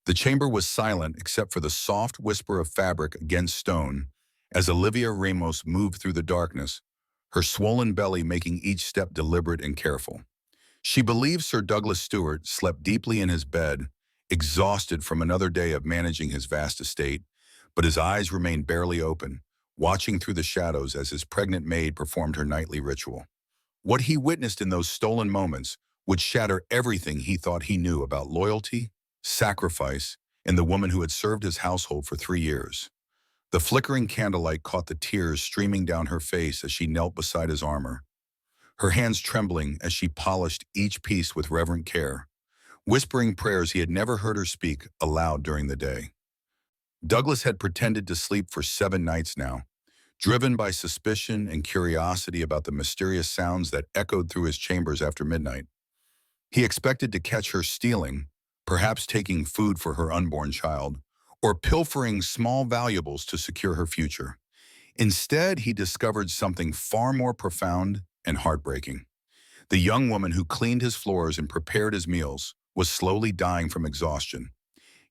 The chamber was silent except for the soft whisper of fabric against stone as Olivia Ramos moved through the darkness, her swollen belly making each step deliberate and careful. She believed Sir Douglas Stewart slept deeply in his bed, exhausted from another day of managing his vast estate, but his eyes remained barely open, watching through the shadows as his pregnant maid performed her nightly ritual. What he witnessed in those stolen moments would shatter everything he thought he knew about loyalty, sacrifice, and the woman who had served his household for 3 years. The flickering candlelight caught the tears streaming down her face as she knelt beside his armor, her hands trembling as she polished each piece with reverent care, whispering prayers he had never heard her speak aloud during the day. Douglas had pretended to sleep for 7 nights now, driven by suspicion and curiosity about the mysterious sounds that echoed through his chambers after midnight. He expected to catch her stealing, perhaps taking food for her unborn child, or pilfering small valuables to secure her future. Instead, he discovered something far more profound and heartbreaking. The young woman who cleaned his floors and prepared his meals was slowly dying from exhaustion.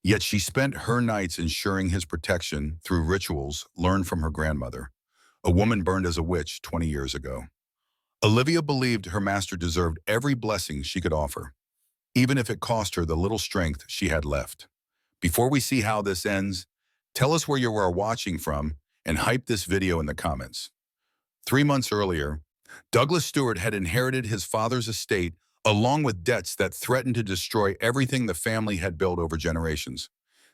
Yet she spent her nights ensuring his protection through rituals learned from her grandmother, a woman burned as a witch 20 years ago. Olivia believed her master deserved every blessing she could offer, even if it cost her the little strength she had left. Before we see how this ends, tell us where you are watching from and hype this video in the comments. 3 months earlier, Douglas Stewart had inherited his father's estate along with debts that threatened to destroy everything the family had built over generations.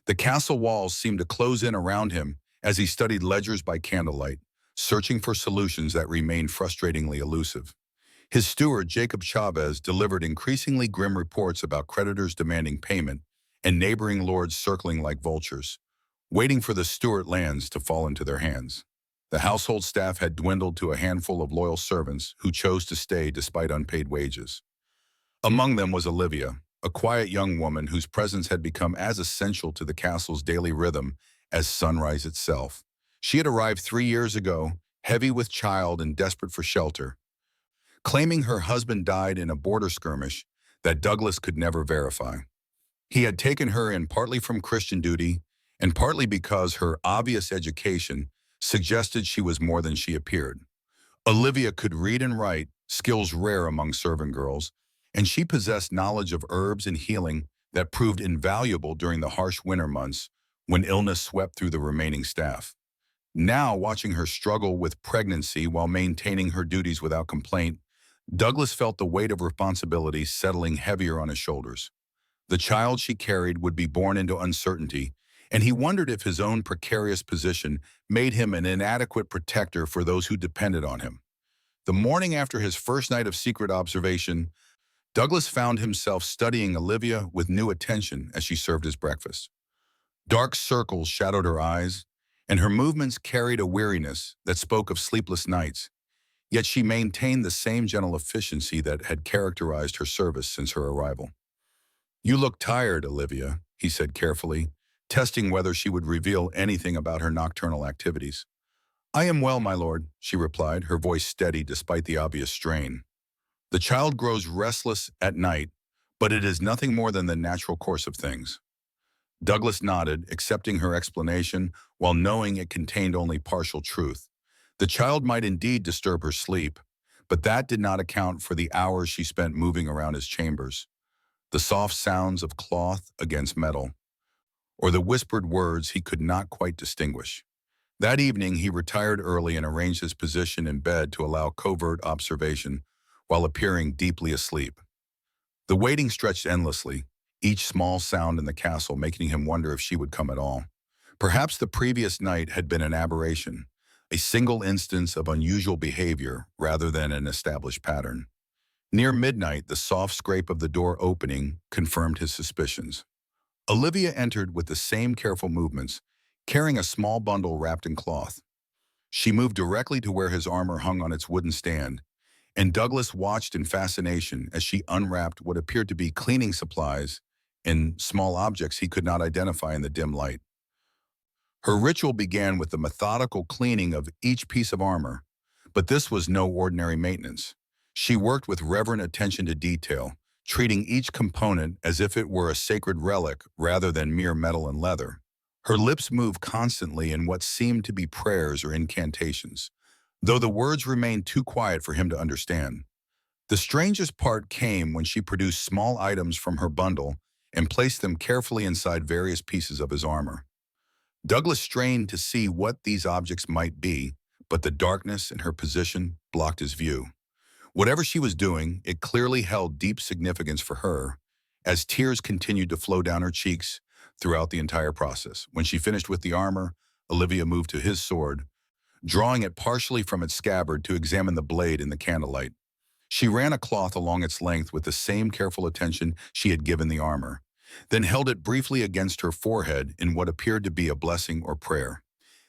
The castle walls seemed to close in around him as he studied ledgers by candlelight, searching for solutions that remained frustratingly elusive. His steward, Jacob Chavez, delivered increasingly grim reports about creditors demanding payment and neighboring lords circling like vultures, waiting for the Stewart lands to fall into their hands. The household staff had dwindled to a handful of loyal servants who chose to stay despite unpaid wages. Among them was Olivia, a quiet young woman whose presence had become as essential to the castle's daily rhythm as sunrise itself. She had arrived 3 years ago, heavy with child and desperate for shelter, claiming her husband died in a border skirmish that Douglas could never verify. He had taken her in partly from Christian duty and partly because her obvious education suggested she was more than she appeared. Olivia could read and write, skills rare among servant girls, and she possessed knowledge of herbs and healing that proved invaluable during the harsh winter months when illness swept through the remaining staff. Now, watching her struggle with pregnancy while maintaining her duties without complaint, Douglas felt the weight of responsibility settling heavier on his shoulders. The child she carried would be born into uncertainty, and he wondered if his own precarious position made him an inadequate protector for those who depended on him. The morning after his first night of secret observation, Douglas found himself studying Olivia with new attention as she served his breakfast. Dark circles shadowed her eyes, and her movements carried a weariness that spoke of sleepless nights, yet she maintained the same gentle efficiency that had characterized her service since her arrival. "You look tired, Olivia," he said carefully, testing whether she would reveal anything about her nocturnal activities. "I am well, my lord," she replied, her voice steady despite the obvious strain. "The child grows restless at night, but it is nothing more than the natural course of things." Douglas nodded, accepting her explanation while knowing it contained only partial truth. The child might indeed disturb her sleep, but that did not account for the hours she spent moving around his chambers, the soft sounds of cloth against metal, or the whispered words he could not quite distinguish. That evening, he retired early and arranged his position in bed to allow covert observation while appearing deeply asleep. The waiting stretched endlessly, each small sound in the castle making him wonder if she would come at all. Perhaps the previous night had been an aberration, a single instance of unusual behavior rather than an established pattern. Near midnight, the soft scrape of the door opening confirmed his suspicions. Olivia entered with the same careful movements, carrying a small bundle wrapped in cloth. She moved directly to where his armor hung on its wooden stand, and Douglas watched in fascination as she unwrapped what appeared to be cleaning supplies and small objects he could not identify in the dim light. Her ritual began with the methodical cleaning of each piece of armor, but this was no ordinary maintenance. She worked with reverent attention to detail, treating each component as if it were a sacred relic rather than mere metal and leather. Her lips moved constantly in what seemed to be prayers or incantations, though the words remained too quiet for him to understand. The strangest part came when she produced small items from her bundle and placed them carefully inside various pieces of his armor. Douglas strained to see what these objects might be, but the darkness in her position blocked his view. Whatever she was doing, it clearly held deep significance for her, as tears continued to flow down her cheeks throughout the entire process. When she finished with the armor, Olivia moved to his sword, drawing it partially from its scabbard to examine the blade in the candlelight. She ran a cloth along its length with the same careful attention she had given the armor, then held it briefly against her forehead in what appeared to be a blessing or prayer.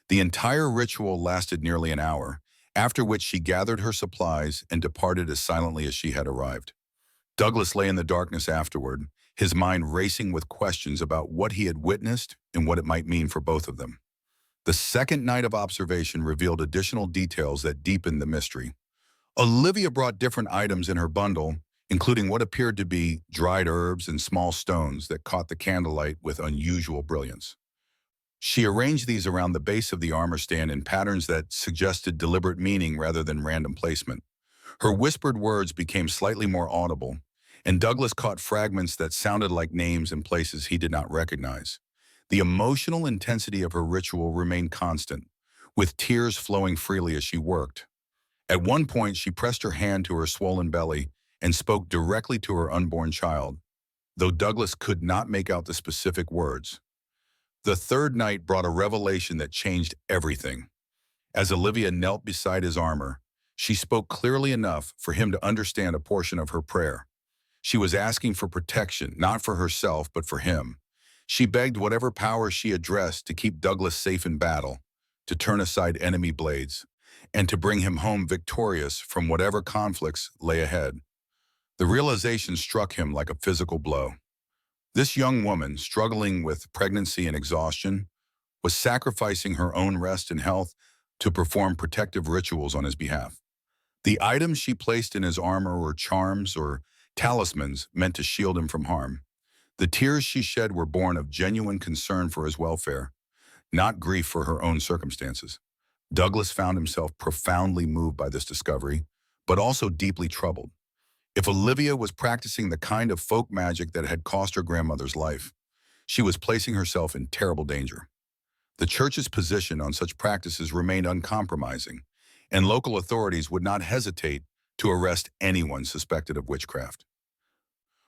The entire ritual lasted nearly an hour, after which she gathered her supplies and departed as silently as she had arrived. Douglas lay in the darkness afterward, his mind racing with questions about what he had witnessed and what it might mean for both of them. The second night of observation revealed additional details that deepened the mystery. Olivia brought different items in her bundle, including what appeared to be dried herbs and small stones that caught the candlelight with unusual brilliance. She arranged these around the base of the armor stand in patterns that suggested deliberate meaning rather than random placement. Her whispered words became slightly more audible, and Douglas caught fragments that sounded like names in places he did not recognize. The emotional intensity of her ritual remained constant, with tears flowing freely as she worked. At one point, she pressed her hand to her swollen belly and spoke directly to her unborn child, though Douglas could not make out the specific words. The third night brought a revelation that changed everything. As Olivia knelt beside his armor, she spoke clearly enough for him to understand a portion of her prayer. She was asking for protection, not for herself, but for him. She begged whatever power she addressed to keep Douglas safe in battle, to turn aside enemy blades, and to bring him home victorious from whatever conflicts lay ahead. The realization struck him like a physical blow. This young woman, struggling with pregnancy and exhaustion, was sacrificing her own rest and health to perform protective rituals on his behalf. The items she placed in his armor were charms or talismans meant to shield him from harm. The tears she shed were born of genuine concern for his welfare, not grief for her own circumstances. Douglas found himself profoundly moved by this discovery, but also deeply troubled. If Olivia was practicing the kind of folk magic that had cost her grandmother's life, she was placing herself in terrible danger. The church's position on such practices remained uncompromising, and local authorities would not hesitate to arrest anyone suspected of witchcraft.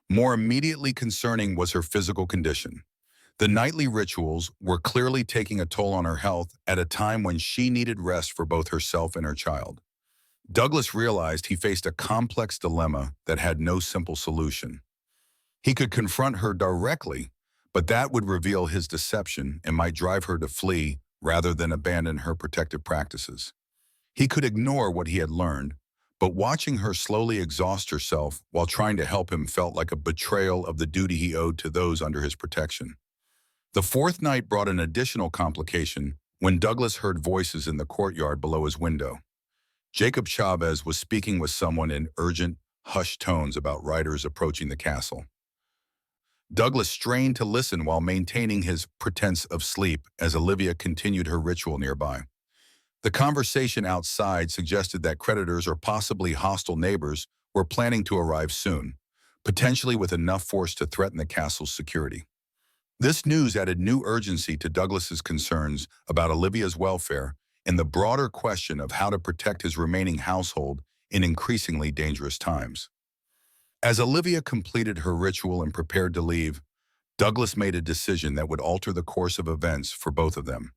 More immediately concerning was her physical condition. The nightly rituals were clearly taking a toll on her health at a time when she needed rest for both herself and her child. Douglas realized he faced a complex dilemma that had no simple solution. He could confront her directly, but that would reveal his deception and might drive her to flee rather than abandon her protective practices. He could ignore what he had learned, but watching her slowly exhaust herself while trying to help him felt like a betrayal of the duty he owed to those under his protection. The fourth night brought an additional complication when Douglas heard voices in the courtyard below his window. Jacob Chavez was speaking with someone in urgent, hushed tones about riders approaching the castle. Douglas strained to listen while maintaining his pretense of sleep as Olivia continued her ritual nearby. The conversation outside suggested that creditors or possibly hostile neighbors were planning to arrive soon, potentially with enough force to threaten the castle's security. This news added new urgency to Douglas's concerns about Olivia's welfare and the broader question of how to protect his remaining household in increasingly dangerous times. As Olivia completed her ritual and prepared to leave, Douglas made a decision that would alter the course of events for both of them.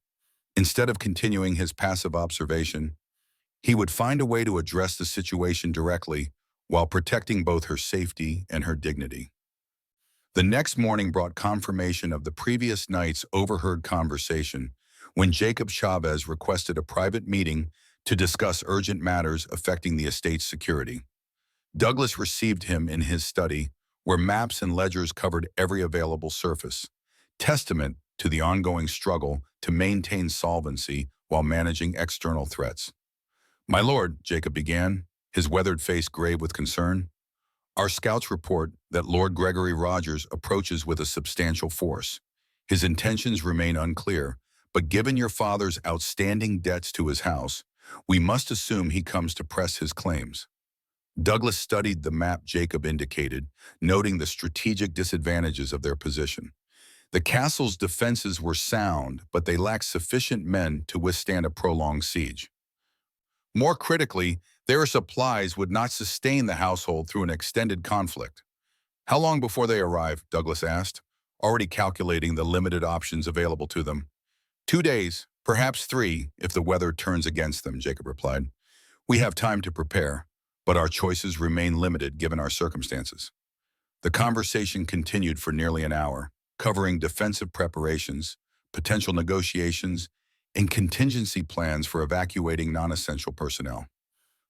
Instead of continuing his passive observation, he would find a way to address the situation directly while protecting both her safety and her dignity. The next morning brought confirmation of the previous night's overheard conversation when Jacob Chavez requested a private meeting to discuss urgent matters affecting the estate's security. Douglas received him in his study, where maps and ledgers covered every available surface, testament to the ongoing struggle to maintain solvency while managing external threats. "My lord," Jacob began, his weathered face grave with concern, Our scouts report that Lord Gregory Rogers approaches with a substantial force. His intentions remain unclear, but given your father's outstanding debts to his house, we must assume he comes to press his claims. Douglas studied the map Jacob indicated, noting the strategic disadvantages of their position. The castle's defenses were sound, but they lacked sufficient men to withstand a prolonged siege. More critically, their supplies would not sustain the household through an extended conflict. How long before they arrive? Douglas asked, already calculating the limited options available to them. 2 days, perhaps 3, if the weather turns against them, Jacob replied. We have time to prepare, but our choices remain limited given our circumstances. The conversation continued for nearly an hour, covering defensive preparations, potential negotiations, and contingency plans for evacuating non-essential personnel.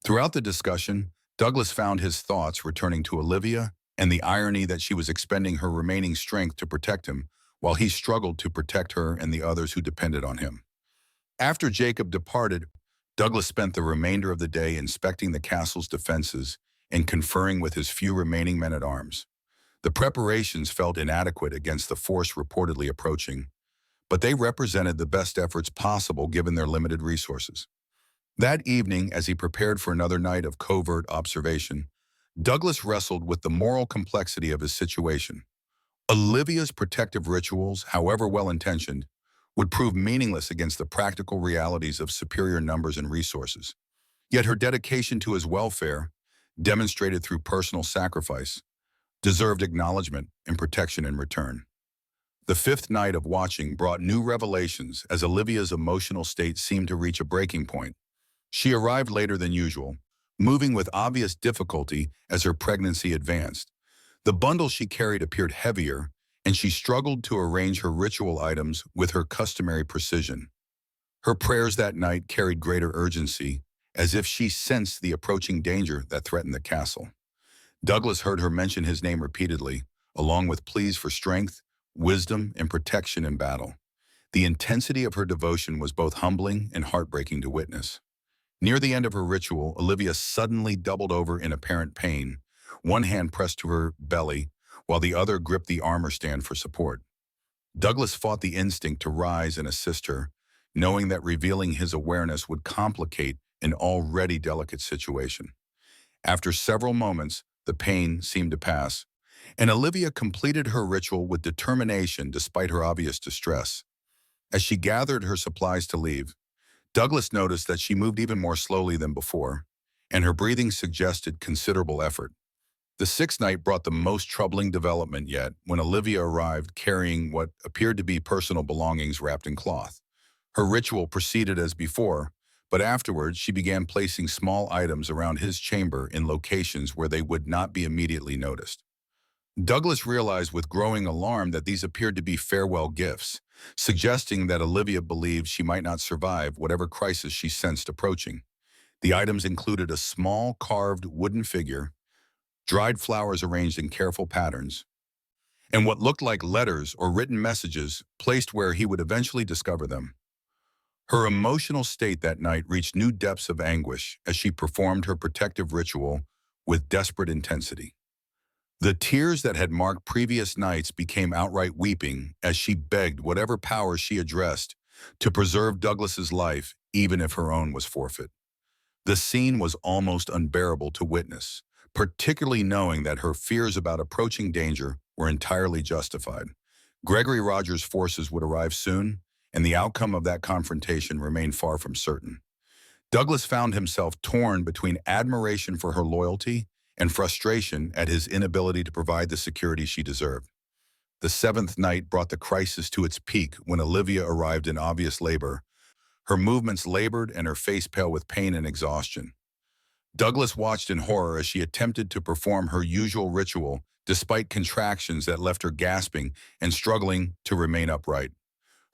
Throughout the discussion, Douglas found his thoughts returning to Olivia and the irony that she was expending her remaining strength to protect him, while he struggled to protect her and the others who depended on him. After Jacob departed, Douglas spent the remainder of the day inspecting the castle's defenses and conferring with his few remaining men-at-arms. The preparations felt inadequate against the force reportedly approaching, but they represented the best efforts possible given their limited resources. That evening, as he prepared for another night of covert observation, Douglas wrestled with the moral complexity of his situation. Olivia's protective rituals, however well-intentioned, would prove meaningless against the practical realities of superior numbers and resources. Yet her dedication to his welfare, demonstrated through personal sacrifice, deserved acknowledgement and protection in return. The fifth night of watching brought new revelations as Olivia's emotional state seemed to reach a breaking point. She arrived later than usual, moving with obvious difficulty as her pregnancy advanced. The bundle she carried appeared heavier, and she struggled to arrange her ritual items with her customary precision. Her prayers that night carried greater urgency, as if she sensed the approaching danger that threatened the castle. Douglas heard her mention his name repeatedly, along with pleas for strength, wisdom, and protection in battle. The intensity of her devotion was both humbling and heartbreaking to witness. Near the end of her ritual, Olivia suddenly doubled over in apparent pain, one hand pressed to her belly, while the other gripped the armor stand for support. Douglas fought the instinct to rise and assist her, knowing that revealing his awareness would complicate an already delicate situation. After several moments, the pain seemed to pass, and Olivia completed her ritual with determination despite her obvious distress. As she gathered her supplies to leave, Douglas noticed that she moved even more slowly than before, and her breathing suggested considerable effort. The sixth night brought the most troubling development yet when Olivia arrived carrying what appeared to be personal belongings wrapped in cloth. Her ritual proceeded as before, but afterwards she began placing small items around his chamber in locations where they would not be immediately noticed. Douglas realized with growing alarm that these appeared to be farewell gifts, suggesting that Olivia believed she might not survive whatever crisis she sensed approaching. The items included a small carved wooden figure, dried flowers arranged in careful patterns, and what looked like letters or written messages placed where he would eventually discover them. Her emotional state that night reached new depths of anguish as she performed her protective ritual with desperate intensity. The tears that had marked previous nights became outright weeping as she begged whatever power she addressed to preserve Douglas's life, even if her own was forfeit. The scene was almost unbearable to witness, particularly knowing that her fears about approaching danger were entirely justified. Gregory Rogers' forces would arrive soon, and the outcome of that confrontation remained far from certain. Douglas found himself torn between admiration for her loyalty and frustration at his inability to provide the security she deserved. The seventh night brought the crisis to its peak when Olivia arrived in obvious labor, her movements labored and her face pale with pain and exhaustion. Douglas watched in horror as she attempted to perform her usual ritual despite contractions that left her gasping and struggling to remain upright.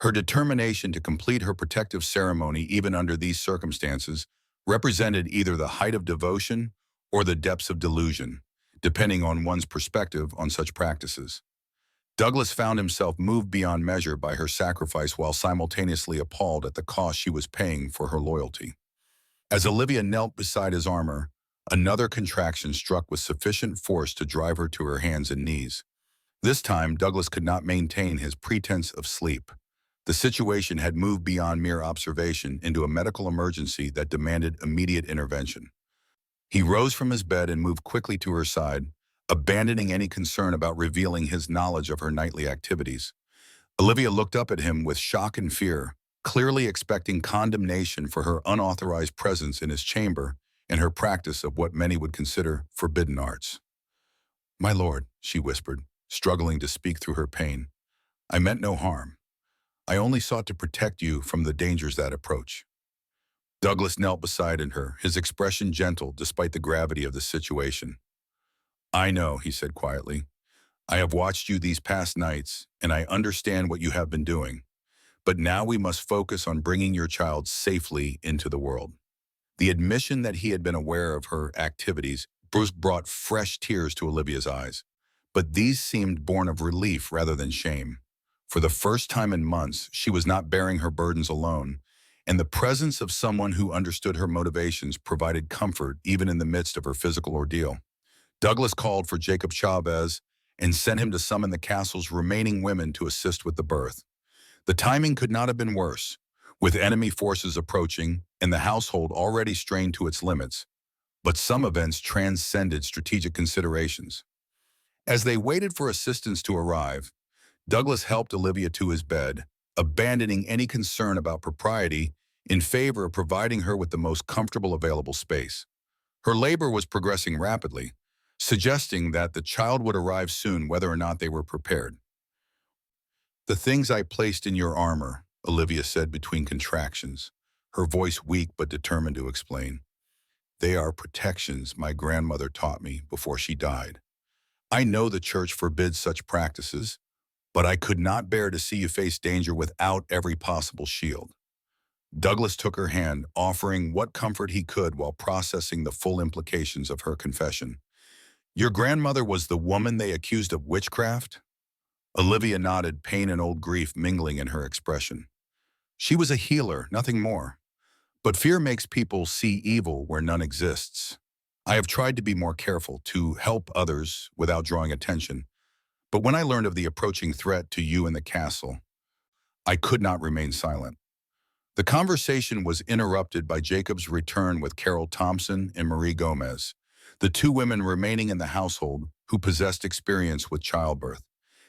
Her determination to complete her protective ceremony even under these circumstances represented either the height of devotion or the depths of delusion, depending on one's perspective on such practices. Douglas found himself moved beyond measure by her sacrifice while simultaneously appalled at the cost she was paying for her loyalty. As Olivia knelt beside his armor, Another contraction struck with sufficient force to drive her to her hands and knees. This time, Douglas could not maintain his pretense of sleep. The situation had moved beyond mere observation into a medical emergency that demanded immediate intervention. He rose from his bed and moved quickly to her side, abandoning any concern about revealing his knowledge of her nightly activities. Olivia looked up at him with shock and fear, clearly expecting condemnation for her unauthorized presence in his chamber and her practice of what many would consider forbidden arts. "My lord," she whispered, struggling to speak through her pain, "I meant no harm. I only sought to protect you from the dangers that approach." Douglas knelt beside her, his expression gentle despite the gravity of the situation. "I know," he said quietly. "I have watched you these past nights, and I understand what you have been doing. But now we must focus on bringing your child safely into the world." The admission that he had been aware of her activities brought fresh tears to Olivia's eyes. But these seemed born of relief rather than shame. For the first time in months, she was not bearing her burdens alone, and the presence of someone who understood her motivations provided comfort even in the midst of her physical ordeal. Douglas called for Jacob Chavez and sent him to summon the castle's remaining women to assist with the birth. The timing could not have been worse, with enemy forces approaching and the household already strained to its limits. But some events transcended strategic considerations. As they waited for assistance to arrive, Douglas helped Olivia to his bed, abandoning any concern about propriety in favor of providing her with the most comfortable available space. Her labor was progressing rapidly, suggesting that the child would arrive soon whether or not they were prepared. "The things I placed in your armor," Olivia said between contractions, her voice weak but determined to explain. "They are protections my grandmother taught me before she died. I know the church forbids such practices, but I could not bear to see you face danger without every possible shield." Douglas took her hand, offering what comfort he could while processing the full implications of her confession. "Your grandmother was the woman they accused of witchcraft?" Olivia nodded, pain and old grief mingling in her expression. "She was a healer, nothing more. But fear makes people see evil where none exists. I have tried to be more careful, to help others without drawing attention. But when I learned of the approaching threat to you and the castle, I could not remain silent." The conversation was interrupted by Jacob's return with Carol Thompson and Marie Gomez, the two women remaining in the household who possessed experience with childbirth.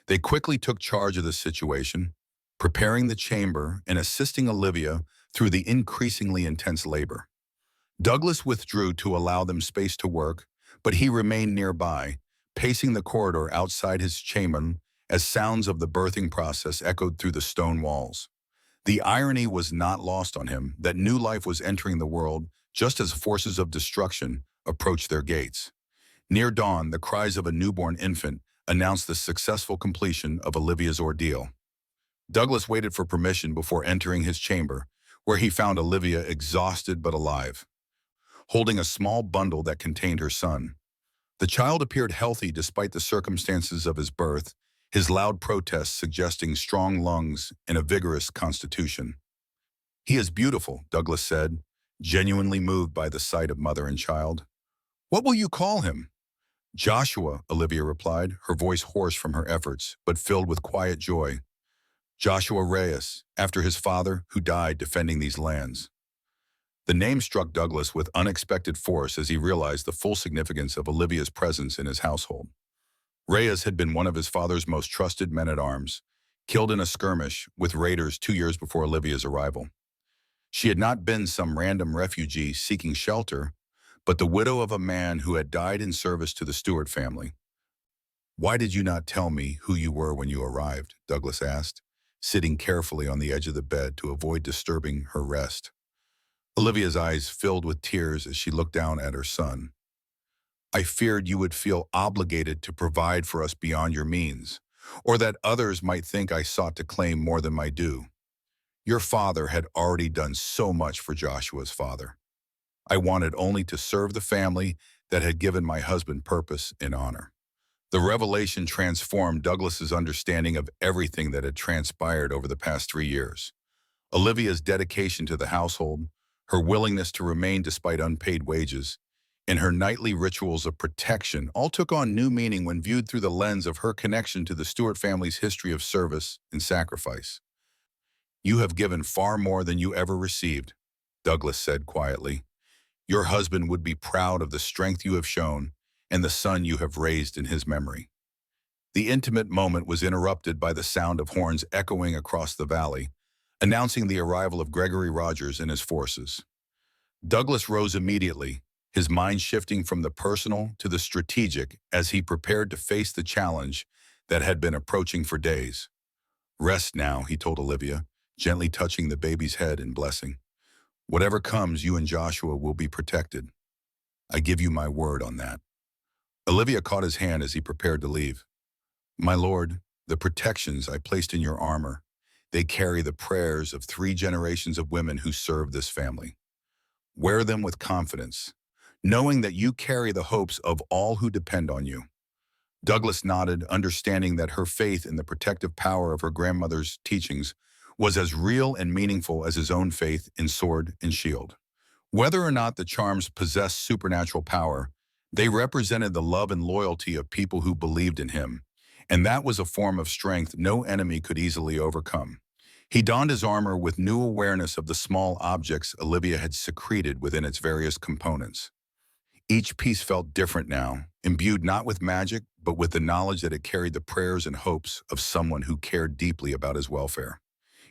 They quickly took charge of the situation, preparing the chamber and assisting Olivia through the increasingly intense labor. Douglas withdrew to allow them space to work, but he remained nearby, pacing the corridor outside his chamber as sounds of the birthing process echoed through the stone walls. The irony was not lost on him that new life was entering the world just as forces of destruction approached their gates. Near dawn, the cries of a newborn infant announced the successful completion of Olivia's ordeal. Douglas waited for permission before entering his chamber, where he found Olivia exhausted but alive, holding a small bundle that contained her son. The child appeared healthy despite the circumstances of his birth, his loud protests suggesting strong lungs and a vigorous constitution. "He is beautiful," Douglas said, genuinely moved by the sight of mother and child. "What will you call him?" "Joshua," Olivia replied, her voice hoarse from her efforts, but filled with quiet joy. "Joshua Reyes, after his father, who died defending these lands." The name struck Douglas with unexpected force as he realized the full significance of Olivia's presence in his household. Reyes had been one of his father's most trusted men-at-arms, killed in a skirmish with raiders 2 years before Olivia's arrival. She had not been some random refugee seeking shelter, but the widow of a man who had died in service to the Stewart family. "Why did you not tell me who you were when you arrived?" Douglas asked, sitting carefully on the edge of the bed to avoid disturbing her rest. Olivia's eyes filled with tears as she looked down at her son. "I feared you would feel obligated to provide for us beyond your means, or that others might think I sought to claim more than my due. Your father had already done so much for Joshua's father. I wanted only to serve the family that had given my husband purpose and honor." The revelation transformed Douglas's understanding of everything that had transpired over the past 3 years. Olivia's dedication to the household, her willingness to remain despite unpaid wages, and her nightly rituals of protection all took on new meaning when viewed through the lens of her connection to the Stewart family's history of service and sacrifice. "You have given far more than you ever received," Douglas said quietly. "Your husband would be proud of the strength you have shown and the son you have raised in his memory." The intimate moment was interrupted by the sound of horns echoing across the valley, announcing the arrival of Gregory Rogers and his forces. Douglas rose immediately, his mind shifting from the personal to the strategic as he prepared to face the challenge that had been approaching for days. "Rest now," he told Olivia, gently touching the baby's head in blessing. "Whatever comes, you and Joshua will be protected. I give you my word on that." Olivia caught his hand as he prepared to leave. "My lord, the protections I placed in your armor, they carry the prayers of 3 generations of women who served this family. Wear them with confidence, knowing that you carry the hopes of all who depend on you." Douglas nodded, understanding that her faith in the protective power of her grandmother's teachings was as real and meaningful as his own faith in sword and shield. Whether or not the charms possessed supernatural power, they represented the love and loyalty of people who believed in him, and that was a form of strength no enemy could easily overcome. He donned his armor with new awareness of the small objects Olivia had secreted within its various components. Each piece felt different now, imbued not with magic, but with the knowledge that it carried the prayers and hopes of someone who cared deeply about his welfare.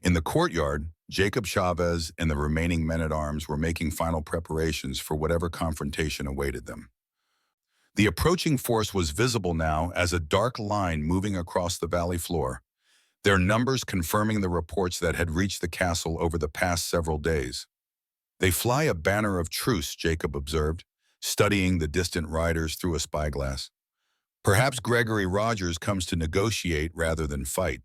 In the courtyard, Jacob Chavez and the remaining men-at-arms were making final preparations for whatever confrontation awaited them. The approaching force was visible now as a dark line moving across the valley floor, their numbers confirming the reports that had reached the castle over the past several days. "They fly a banner of truce," Jacob observed, studying the distant riders through a spyglass. "Perhaps Gregory Rogers comes to negotiate rather than fight."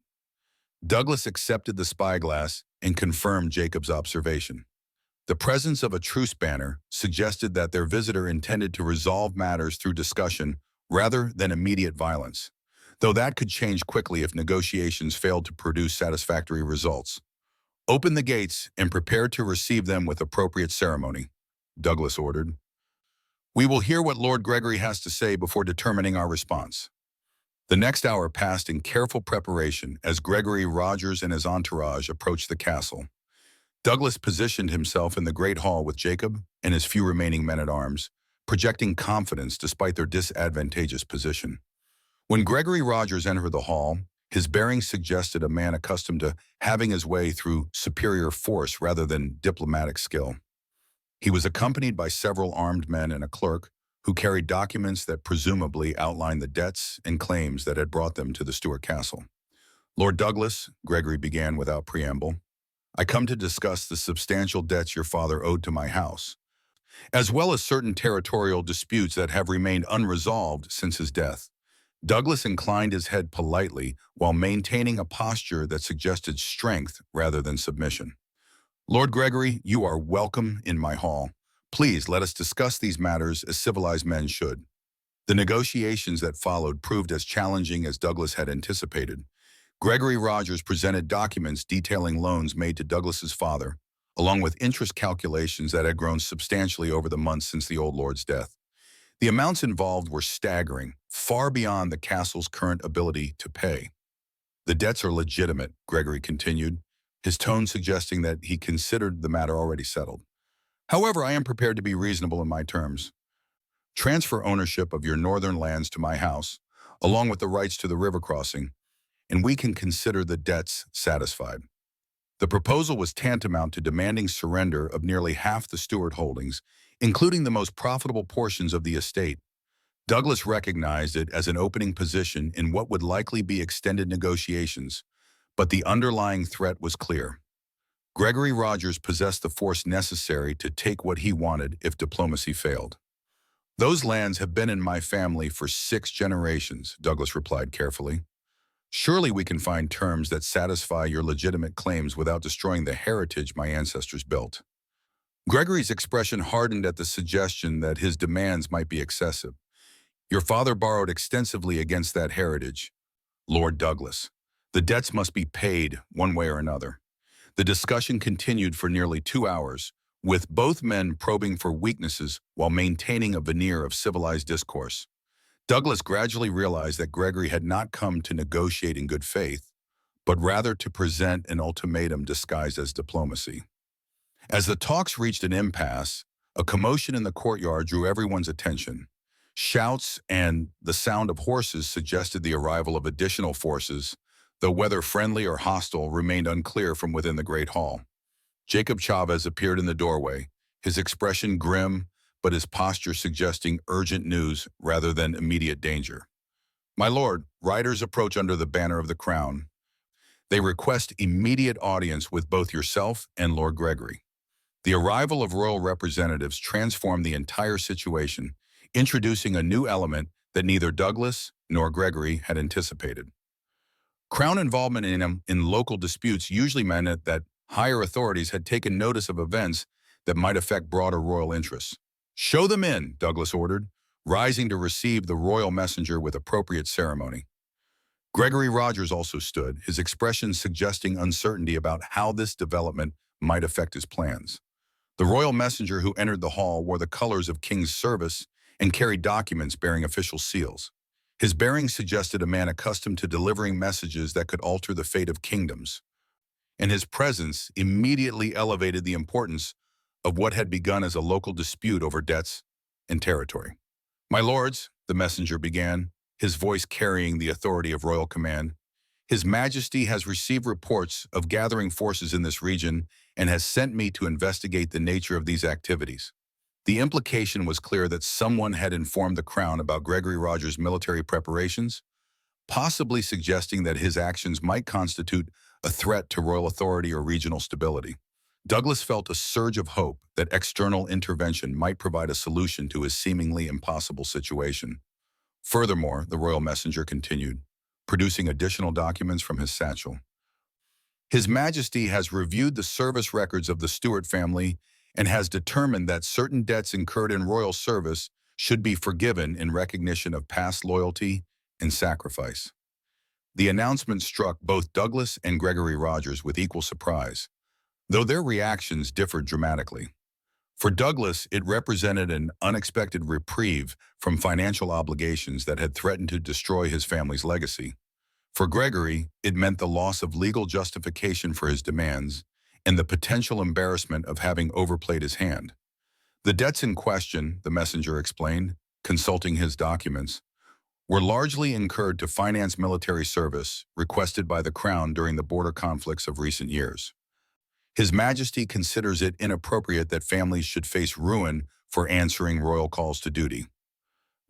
Douglas accepted the spyglass and confirmed Jacob's observation. The presence of a truce banner suggested that their visitor intended to resolve matters through discussion rather than immediate violence, though that could change quickly if negotiations failed to produce satisfactory results. "Open the gates and prepare to receive them with appropriate ceremony," Douglas ordered. "We will hear what Lord Gregory has to say before determining our response." The next hour passed in careful preparation as Gregory Rogers and his entourage approached the castle. Douglas positioned himself in the great hall with Jacob and his few remaining men-at-arms, projecting confidence despite their disadvantageous position. When Gregory Rogers entered the hall, his bearing suggested a man accustomed to having his way through superior force rather than diplomatic skill. He was accompanied by several armed men and a clerk who carried documents that presumably outlined the debts and claims that had brought them to the Stewart Castle. "Lord Douglas," Gregory began without preamble, "I come to discuss the substantial debts your father owed to my house, as well as certain territorial disputes that have remained unresolved since his death." Douglas inclined his head politely while maintaining a posture that suggested strength rather than submission. "Lord Gregory, you are welcome in my hall. Please let us discuss these matters as civilized men should." The negotiations that followed proved as challenging as Douglas had anticipated. Gregory Rogers presented documents detailing loans made to Douglas's father, along with interest calculations that had grown substantially over the months since the old lord's death. The amounts involved were staggering, far beyond the castle's current ability to pay. "The debts are legitimate," Gregory continued, his tone suggesting that he considered the matter already settled. "However, I am prepared to be reasonable in my terms. Transfer ownership of your northern lands to my house, along with the rights to the river crossing, and we can consider the debts satisfied." The proposal was tantamount to demanding surrender of nearly half the Stewart holdings, including the most profitable portions of the estate. Douglas recognized it as an opening position in what would likely be extended negotiations, but the underlying threat was clear. Gregory Rogers possessed the force necessary to take what he wanted if diplomacy failed. "Those lands have been in my family for 6 generations," Douglas replied carefully. "Surely we can find terms that satisfy your legitimate claims without destroying the heritage my ancestors built." Gregory's expression hardened at the suggestion that his demands might be excessive. "Your father borrowed extensively against that heritage, Lord Douglas. The debts must be paid one way or another." The discussion continued for nearly 2 hours, with both men probing for weaknesses while maintaining a veneer of civilized discourse. Douglas gradually realized that Gregory had not come to negotiate in good faith, but rather to present an ultimatum disguised as diplomacy. As the talks reached an impasse, a commotion in the courtyard drew everyone's attention. Shouts and the sound of horses suggested the arrival of additional forces, though whether friendly or hostile remained unclear from within the great hall. Jacob Chavez appeared in the doorway, his expression grim, but his posture suggesting urgent news rather than immediate danger. "My lord, riders approach under the banner of the crown. They request immediate audience with both yourself and Lord Gregory." The arrival of royal representatives transformed the entire situation, introducing a new element that neither Douglas nor Gregory had anticipated. Crown involvement in local disputes usually meant that higher authorities had taken notice of events that might affect broader royal interests. "Show them in," Douglas ordered, rising to receive the royal messenger with appropriate ceremony. Gregory Rogers also stood, his expression suggesting uncertainty about how this development might affect his plans. The royal messenger who entered the hall wore the colors of King's service and carried documents bearing official seals. His bearing suggested a man accustomed to delivering messages that could alter the fate of kingdoms, and his presence immediately elevated the importance of what had begun as a local dispute over debts and territory. "My lords," the messenger began, his voice carrying the authority of royal command, "His Majesty has received reports of gathering forces in this region and has sent me to investigate the nature of these activities." The implication was clear that someone had informed the Crown about Gregory Rogers' military preparations, possibly suggesting that his actions might constitute a threat to royal authority or regional stability. Douglas felt a surge of hope that external intervention might provide a solution to his seemingly impossible situation. Furthermore, the royal messenger continued, producing additional documents from his satchel. "His Majesty has reviewed the service records of the Stuart family and has determined that certain debts incurred in royal service should be forgiven in recognition of past loyalty and sacrifice." The announcement struck both Douglas and Gregory Rogers with equal surprise, though their reactions differed dramatically. For Douglas, it represented an unexpected reprieve from financial obligations that had threatened to destroy his family's legacy. For Gregory, it meant the loss of legal justification for his demands and the potential embarrassment of having overplayed his hand. The debts in question, the messenger explained, consulting his documents, were largely incurred to finance military service requested by the Crown during the border conflicts of recent years. His Majesty considers it inappropriate that families should face ruin for answering royal calls to duty.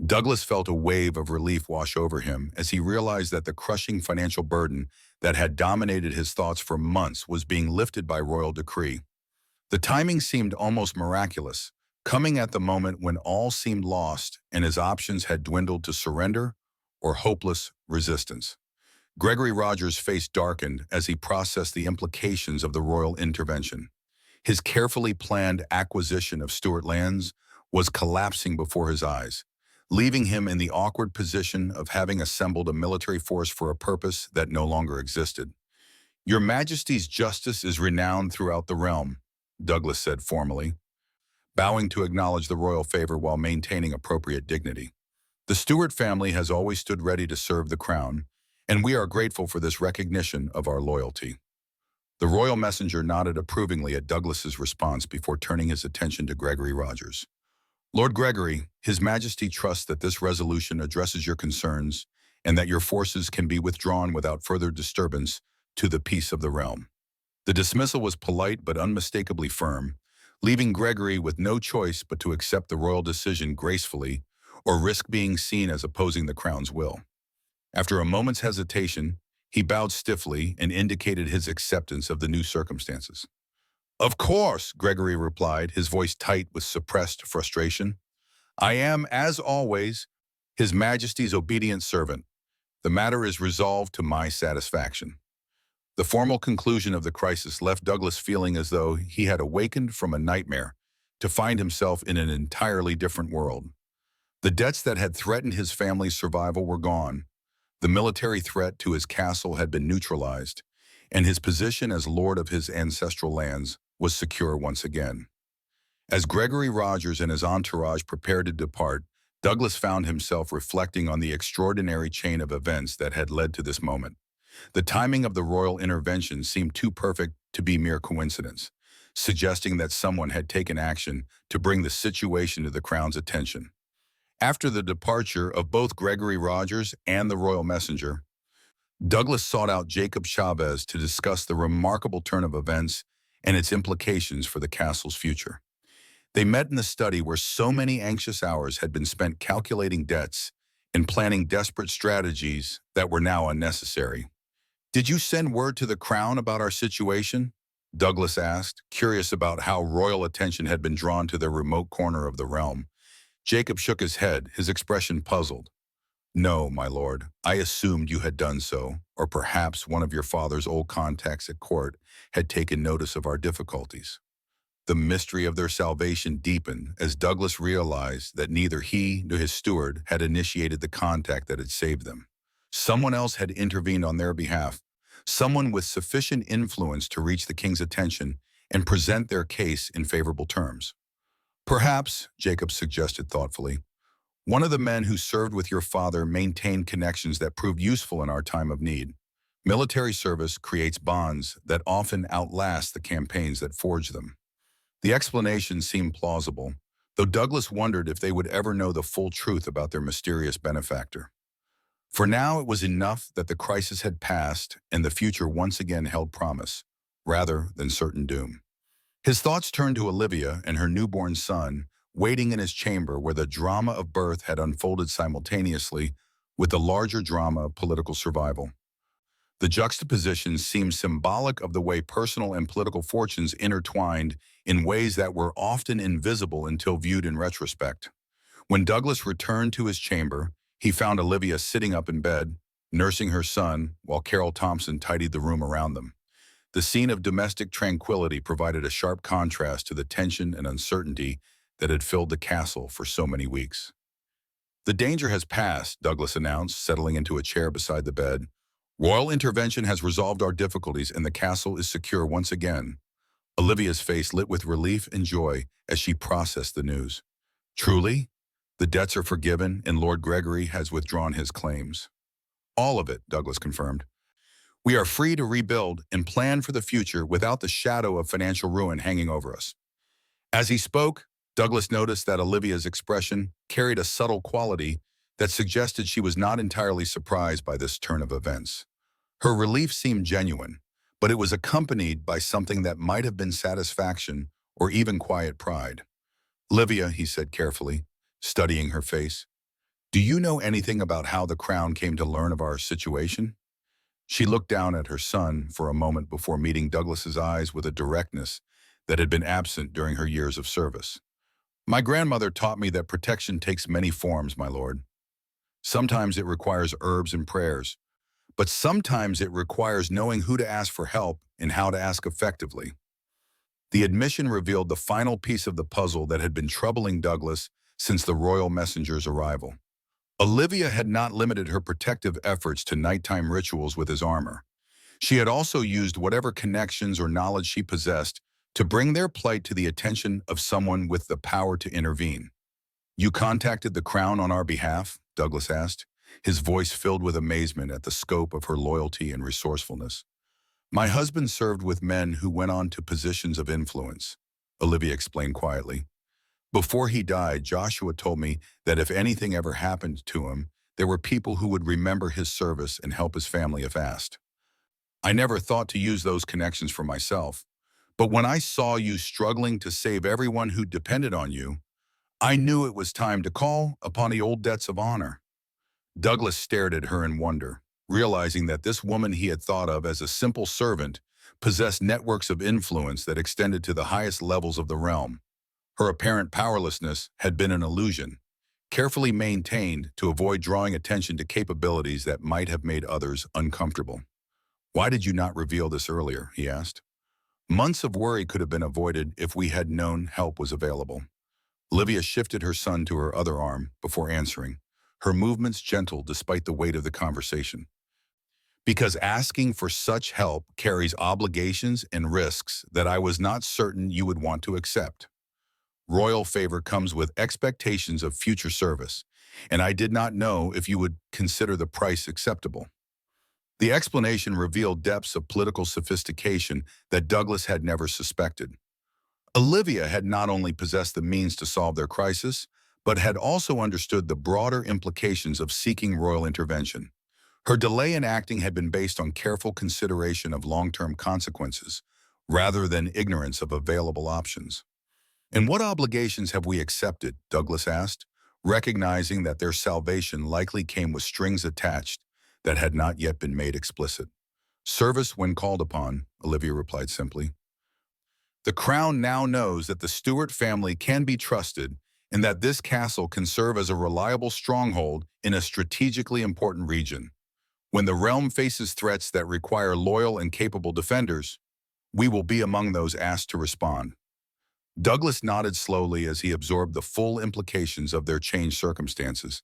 Douglas felt a wave of relief wash over him as he realized that the crushing financial burden that had dominated his thoughts for months was being lifted by royal decree. The timing seemed almost miraculous, coming at the moment when all seemed lost and his options had dwindled to surrender or hopeless resistance. Gregory Rogers' face darkened as he processed the implications of the royal intervention. His carefully planned acquisition of Stuart lands was collapsing before his eyes, leaving him in the awkward position of having assembled a military force for a purpose that no longer existed. "Your Majesty's justice is renowned throughout the realm," Douglas said formally, bowing to acknowledge the royal favor while maintaining appropriate dignity. "The Stuart family has always stood ready to serve the Crown, and we are grateful for this recognition of our loyalty." The royal messenger nodded approvingly at Douglas's response before turning his attention to Gregory Rogers. "Lord Gregory, His Majesty trusts that this resolution addresses your concerns and that your forces can be withdrawn without further disturbance to the peace of the realm." The dismissal was polite but unmistakably firm, leaving Gregory with no choice but to accept the royal decision gracefully or risk being seen as opposing the Crown's will. After a moment's hesitation, he bowed stiffly and indicated his acceptance of the new circumstances. "Of course," Gregory replied, his voice tight with suppressed frustration. "I am, as always, His Majesty's obedient servant. The matter is resolved to my satisfaction." The formal conclusion of the crisis left Douglas feeling as though he had awakened from a nightmare to find himself in an entirely different world. The debts that had threatened his family's survival were gone. The military threat to his castle had been neutralized, and his position as lord of his ancestral lands was secure once again. As Gregory Rogers and his entourage prepared to depart, Douglas found himself reflecting on the extraordinary chain of events that had led to this moment. The timing of the royal intervention seemed too perfect to be mere coincidence, suggesting that someone had taken action to bring the situation to the crown's attention. After the departure of both Gregory Rogers and the royal messenger, Douglas sought out Jacob Chavez to discuss the remarkable turn of events and its implications for the castle's future. They met in the study where so many anxious hours had been spent calculating debts and planning desperate strategies that were now unnecessary. "Did you send word to the crown about our situation?" Douglas asked, curious about how royal attention had been drawn to their remote corner of the realm. Jacob shook his head, his expression puzzled. "No, my lord. I assumed you had done so, or perhaps one of your father's old contacts at court had taken notice of our difficulties." The mystery of their salvation deepened as Douglas realized that neither he nor his steward had initiated the contact that had saved them. Someone else had intervened on their behalf, someone with sufficient influence to reach the king's attention and present their case in favorable terms. "Perhaps," Jacob suggested thoughtfully, "one of the men who served with your father maintained connections that proved useful in our time of need. Military service creates bonds that often outlast the campaigns that forge them." The explanation seemed plausible, though Douglas wondered if they would ever know the full truth about their mysterious benefactor. For now, it was enough that the crisis had passed and the future once again held promise, rather than certain doom. His thoughts turned to Olivia and her newborn son, waiting in his chamber where the drama of birth had unfolded simultaneously with the larger drama of political survival. The juxtaposition seemed symbolic of the way personal and political fortunes intertwined in ways that were often invisible until viewed in retrospect. When Douglas returned to his chamber, he found Olivia sitting up in bed, nursing her son, while Carol Thompson tidied the room around them. The scene of domestic tranquility provided a sharp contrast to the tension and uncertainty that had filled the castle for so many weeks. "The danger has passed," Douglas announced, settling into a chair beside the bed. "Royal intervention has resolved our difficulties and the castle is secure once again." Olivia's face lit with relief and joy as she processed the news. "Truly? The debts are forgiven and Lord Gregory has withdrawn his claims." "All of it," Douglas confirmed. "We are free to rebuild and plan for the future without the shadow of financial ruin hanging over us." As he spoke, Douglas noticed that Olivia's expression carried a subtle quality that suggested she was not entirely surprised by this turn of events. Her relief seemed genuine, but it was accompanied by something that might have been satisfaction or even quiet pride. "Olivia," he said carefully, studying her face, "do you know anything about how the crown came to learn of our situation?" She looked down at her son for a moment before meeting Douglas's eyes with a directness that had been absent during her years of service. "My grandmother taught me that protection takes many forms, my lord. Sometimes it requires herbs and prayers, but sometimes it requires knowing who to ask for help and how to ask effectively." The admission revealed the final piece of the puzzle that had been troubling Douglas since the royal messenger's arrival. Olivia had not limited her protective efforts to nighttime rituals with his armor. She had also used whatever connections or knowledge she possessed to bring their plight to the attention of someone with the power to intervene. "You contacted the crown on our behalf?" Douglas asked, his voice filled with amazement at the scope of her loyalty and resourcefulness. "My husband served with men who went on to positions of influence," Olivia explained quietly. "Before he died, Joshua told me that if anything ever happened to him, there were people who would remember his service and help his family if asked. I never thought to use those connections for myself, but when I saw you struggling to save everyone who depended on you, I knew it was time to call upon the old debts of honor." Douglas stared at her in wonder, realizing that this woman he had thought of as a simple servant possessed networks of influence that extended to the highest levels of the realm. Her apparent powerlessness had been an illusion, carefully maintained to avoid drawing attention to capabilities that might have made others uncomfortable. "Why did you not reveal this earlier?" he asked. "Months of worry could have been avoided if we had known help was available." Olivia shifted her son to her other arm before answering, her movements gentle despite the weight of the conversation. "Because asking for such help carries obligations and risks that I was not certain you would want to accept." Royal favor comes with expectations of future service, and I did not know if you would consider the price acceptable. The explanation revealed depths of political sophistication that Douglas had never suspected. Olivia had not only possessed the means to solve their crisis, but had also understood the broader implications of seeking royal intervention. Her delay in acting had been based on careful consideration of long-term consequences, rather than ignorance of available options. "And what obligations have we accepted?" Douglas asked, recognizing that their salvation likely came with strings attached that had not yet been made explicit. "Service when called upon," Olivia replied simply. "The crown now knows that the Stuart family can be trusted and that this castle can serve as a reliable stronghold in a strategically important region. When the realm faces threats that require loyal and capable defenders, we will be among those asked to respond." Douglas nodded slowly as he absorbed the full implications of their changed circumstances.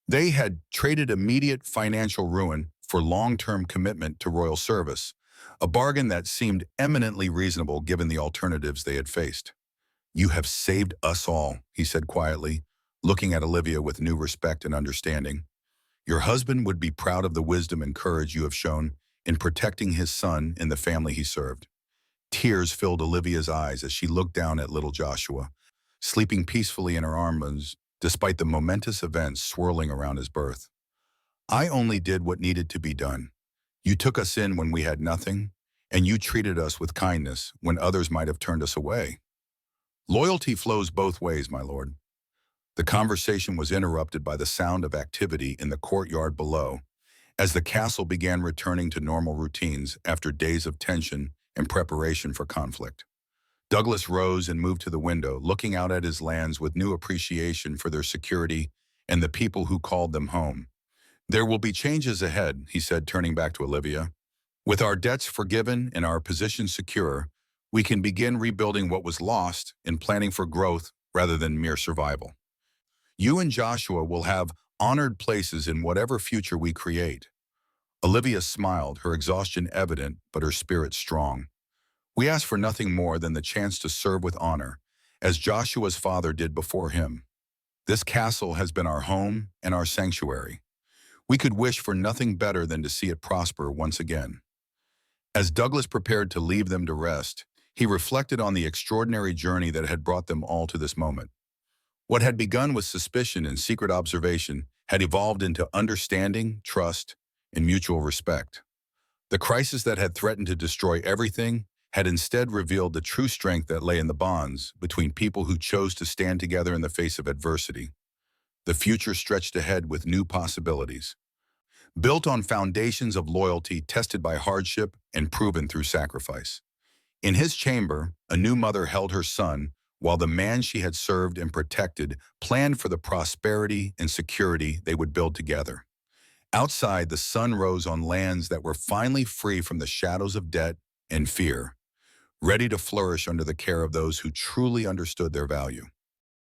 They had traded immediate financial ruin for long-term commitment to royal service, a bargain that seemed eminently reasonable given the alternatives they had faced. "You have saved us all," he said quietly, looking at Olivia with new respect and understanding. "Your husband would be proud of the wisdom and courage you have shown in protecting his son and the family he served." Tears filled Olivia's eyes as she looked down at little Joshua, sleeping peacefully in her arms despite the momentous events swirling around his birth. "I only did what needed to be done. You took us in when we had nothing, and you treated us with kindness when others might have turned us away." "Loyalty flows both ways, my lord." The conversation was interrupted by the sound of activity in the courtyard below, as the castle began returning to normal routines after days of tension and preparation for conflict. Douglas rose and moved to the window, looking out at his lands with new appreciation for their security and the people who called them home. "There will be changes ahead," he said, turning back to Olivia. "With our debts forgiven and our position secure, we can begin rebuilding what was lost and planning for growth rather than mere survival. You and Joshua will have honored places in whatever future we create." Olivia smiled, her exhaustion evident but her spirit strong. "We ask for nothing more than the chance to serve with honor, as Joshua's father did before him. This castle has been our home and our sanctuary. We could wish for nothing better than to see it prosper once again." As Douglas prepared to leave them to rest, he reflected on the extraordinary journey that had brought them all to this moment. What had begun with suspicion and secret observation had evolved into understanding, trust, and mutual respect. The crisis that had threatened to destroy everything had instead revealed the true strength that lay in the bonds between people who chose to stand together in the face of adversity. The future stretched ahead with new possibilities, built on foundations of loyalty tested by hardship and proven through sacrifice. In his chamber, a new mother held her son, while the man she had served and protected planned for the prosperity and security they would build together. Outside, the sun rose on lands that were finally free from the shadows of debt and fear, ready to flourish under the care of those who truly understood their value.